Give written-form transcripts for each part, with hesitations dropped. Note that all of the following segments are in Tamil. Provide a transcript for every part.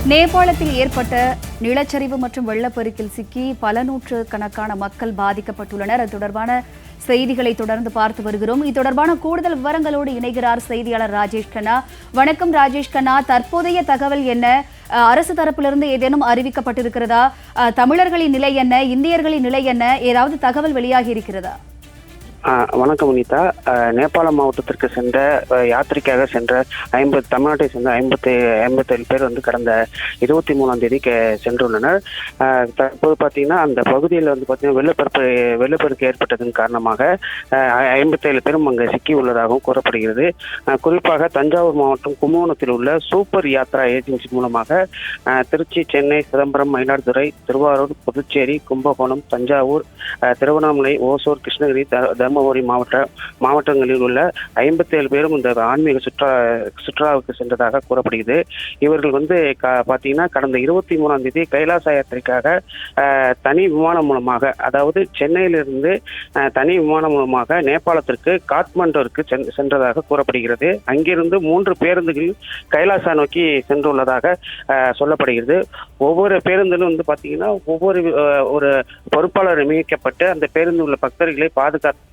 நேபாளத்தில் ஏற்பட்ட நிலச்சரிவு மற்றும் வெள்ளப்பெருக்கில் சிக்கி பல நூற்று கணக்கான மக்கள் பாதிக்கப்பட்டுள்ளனர். அது தொடர்பான செய்திகளை தொடர்ந்து பார்த்து வருகிறோம். இது தொடர்பான கூடுதல் விவரங்களோடு இணைகிறார் செய்தியாளர் ராஜேஷ் கண்ணா. வணக்கம் ராஜேஷ் கண்ணா, தற்போதைய தகவல் என்ன? அரசு தரப்பிலிருந்து ஏதேனும் அறிவிக்கப்பட்டிருக்கிறதா? தமிழர்களின் நிலை என்ன? இந்தியர்களின் நிலை என்ன? ஏதாவது தகவல் வெளியாகி இருக்கிறதா? வணக்கம் அனிதா. நேபாள மாவட்டத்திற்கு சென்ற யாத்திரைக்காக சென்ற தமிழ்நாட்டை சேர்ந்த 57 பேர் கடந்த 23ஆம் தேதி சென்றுள்ளனர். தற்போது பார்த்தீங்கன்னா அந்த பகுதியில் பார்த்தீங்கன்னா வெள்ளப்பெருக்கு ஏற்பட்டதன் காரணமாக 57 பேரும் அங்கே சிக்கி உள்ளதாகவும் கூறப்படுகிறது. குறிப்பாக தஞ்சாவூர் மாவட்டம் கும்பகோணத்தில் உள்ள சூப்பர் யாத்ரா ஏஜென்சி மூலமாக திருச்சி, சென்னை, சிதம்பரம், மயிலாடுதுறை, திருவாரூர், புதுச்சேரி, கும்பகோணம், தஞ்சாவூர், திருவண்ணாமலை, ஓசூர், கிருஷ்ணகிரி, தர்மபுரி மாவட்டங்களில் உள்ள 57 பேரும் இந்த ஆன்மீக சுற்றுலாவுக்கு சென்றதாக கூறப்படுகிறது. இவர்கள் பார்த்தீங்கன்னா கடந்த 23ஆம் தேதி கைலாச யாத்திரைக்காக தனி விமானம் மூலமாக, அதாவது சென்னையிலிருந்து தனி விமானம் மூலமாக நேபாளத்திற்கு காத்மண்டுவிற்கு சென்றதாக கூறப்படுகிறது. அங்கிருந்து 3 பேருந்துகள் கைலாசா நோக்கி சென்றுள்ளதாக சொல்லப்படுகிறது. ஒவ்வொரு பேருந்திலும் பார்த்தீங்கன்னா ஒரு பொறுப்பாளர் நியமிக்கப்பட்டு அந்த பேருந்து உள்ள பக்தர்களை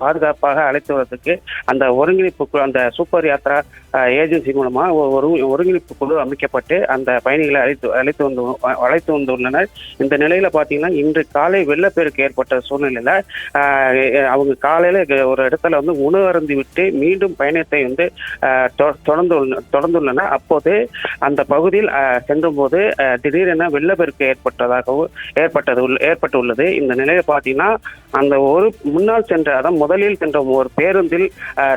பாதுகாப்பாக அழைத்து வருவதற்கு அந்த ஒருங்கிணைப்பு குழு, அந்த சூப்பர் யாத்ரா ஏஜென்சி மூலமாக ஒரு ஒருங்கிணைப்பு குழு அமைக்கப்பட்டு அந்த பயணிகளை அழைத்து வந்துள்ளனர். இந்த நிலையில பார்த்தீங்கன்னா இன்று காலை வெள்ளப்பெருக்கு ஏற்பட்ட சூழ்நிலையில அவங்க காலையில ஒரு இடத்துல உணவு அருந்தி விட்டு மீண்டும் பயணத்தை தொடர்ந்துள்ளனர். அப்போது அந்த பகுதியில் சென்றும்போது திடீரென வெள்ளப்பெருக்கு ஏற்பட்டுள்ளது. இந்த நிலையில பார்த்தீங்கன்னா அந்த ஒரு முன்னால் முதலில் சென்ற ஒரு பேருந்தில்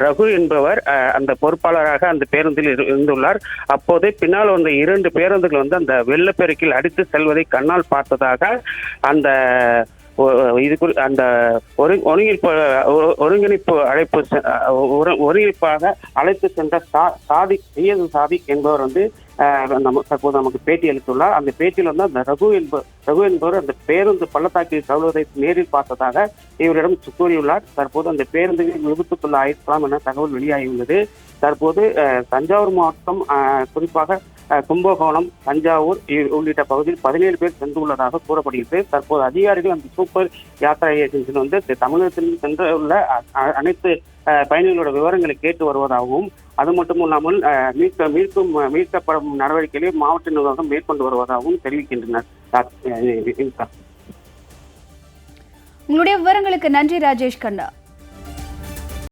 ரகு என்பவர் அந்த பொறுப்பாளராக அந்த பேருந்தில் இருந்துள்ளார். அப்போது பின்னால் வந்த 2 பேருந்துகள் அந்த வெள்ளப்பெருக்கில் அடித்து செல்வதை கண்ணால் பார்த்ததாக அந்த அந்த ஒருங்கிணைப்பாக அழைத்து சென்ற சாதி என்பவர் தற்போது நமக்கு பேட்டி அளித்துள்ளார். அந்த பேட்டியில் அந்த ரகு என்பவர் அந்த பேருந்து பள்ளத்தாக்கில் தழுவதை நேரில் பார்த்ததாக இவரிடம் கூறியுள்ளார். தற்போது அந்த பேருந்துகள் விபத்துக்குள்ள ஆயிருக்கலாம் என தகவல் வெளியாகியுள்ளது. தற்போது தஞ்சாவூர் மாவட்டம், குறிப்பாக கும்பகோணம், தஞ்சாவூர் உள்ளிட்ட பகுதியில் 17 பேர் சென்றுள்ளதாக கூறப்படுகிறது. தற்போது அதிகாரிகள் அந்த சூப்பர் யாத்ரா ஏஜென்சியில் தமிழகத்தில் சென்றுள்ள அனைத்து பயணிகளோட விவரங்களை கேட்டு வருவதாகவும், அது மட்டும் இல்லாமல் மீட்கப்படும் நடவடிக்கைகளை மாவட்ட நிர்வாகம் மேற்கொண்டு வருவதாகவும் தெரிவிக்கின்றனர். உங்களுடைய விவரங்களுக்கு நன்றி ராஜேஷ் கண்ணா.